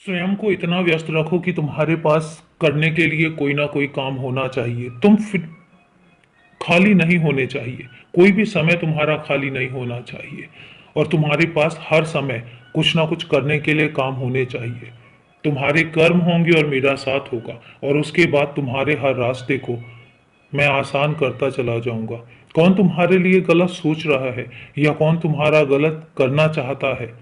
स्वयं को इतना व्यस्त रखो कि तुम्हारे पास करने के लिए कोई ना कोई काम होना चाहिए। तुम फिर खाली नहीं होने चाहिए। कोई भी समय तुम्हारा खाली नहीं होना चाहिए और तुम्हारे पास हर समय कुछ ना कुछ करने के लिए काम होने चाहिए। तुम्हारे कर्म होंगे और मेरा साथ होगा और उसके बाद तुम्हारे हर रास्ते को मैं आसान करता चला जाऊंगा। कौन तुम्हारे लिए गलत सोच रहा है या कौन तुम्हारा गलत करना चाहता है,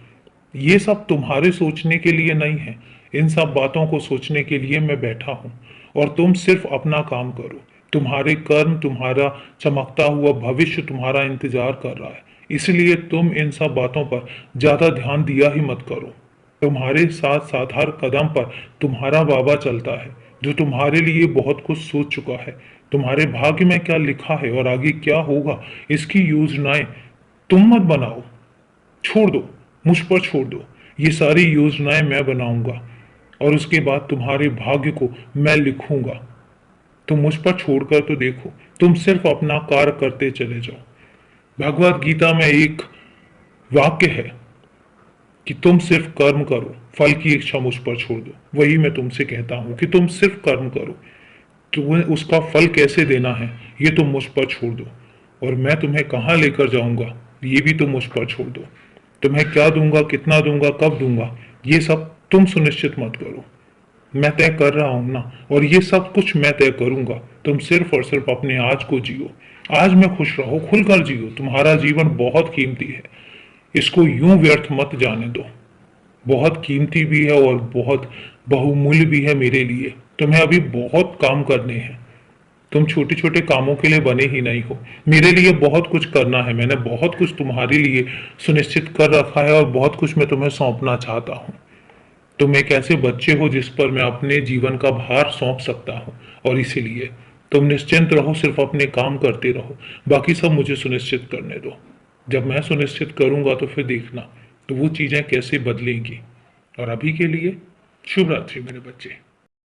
ये सब तुम्हारे सोचने के लिए नहीं है। इन सब बातों को सोचने के लिए मैं बैठा हूं और तुम सिर्फ अपना काम करो। तुम्हारे कर्म, तुम्हारा चमकता हुआ भविष्य तुम्हारा इंतजार कर रहा है। इसलिए तुम इन सब बातों पर ज्यादा ध्यान दिया ही मत करो। तुम्हारे साथ साथ हर कदम पर तुम्हारा बाबा चलता है, जो तुम्हारे लिए बहुत कुछ सोच चुका है। तुम्हारे भाग्य में क्या लिखा है और आगे क्या होगा, इसकी योजनाएं तुम मत बनाओ। छोड़ दो, मुझ पर छोड़ दो। ये सारी योजनाएं मैं बनाऊंगा और उसके बाद तुम्हारे भाग्य को मैं लिखूंगा। तुम मुझ पर छोड़कर तो देखो। तुम सिर्फ अपना कार्य करते चले जाओ। भगवत गीता में एक वाक्य है कि तुम सिर्फ कर्म करो, फल की इच्छा मुझ पर छोड़ दो। वही मैं तुमसे कहता हूं कि तुम सिर्फ कर्म करो। तुम्हें उसका फल कैसे देना है ये तुम मुझ पर छोड़ दो और मैं तुम्हें कहाँ लेकर जाऊंगा ये भी तुम मुझ पर छोड़ दो। तुम्हें क्या दूंगा, कितना दूंगा, कब दूंगा, ये सब तुम सुनिश्चित मत करो। मैं तय कर रहा हूं ना, और ये सब कुछ मैं तय करूंगा। तुम सिर्फ और सिर्फ अपने आज को जियो। आज में खुश रहो, खुलकर जियो। तुम्हारा जीवन बहुत कीमती है, इसको यूं व्यर्थ मत जाने दो। बहुत कीमती भी है और बहुत बहुमूल्य भी है मेरे लिए। तुम्हें अभी बहुत काम करने हैं। तुम छोटे छोटे कामों के लिए बने ही नहीं हो। मेरे लिए बहुत कुछ करना है। मैंने बहुत कुछ तुम्हारे लिए सुनिश्चित कर रखा है और बहुत कुछ मैं तुम्हें सौंपना चाहता हूँ। तुम एक ऐसे बच्चे हो जिस पर मैं अपने जीवन का भार सौंप सकता हूँ और इसीलिए तुम निश्चिंत रहो, सिर्फ अपने काम करते रहो। बाकी सब मुझे सुनिश्चित करने दो। जब मैं सुनिश्चित करूंगा तो फिर देखना तो वो चीजें कैसे बदलेंगी। और अभी के लिए शुभ रात्रि मेरे बच्चे।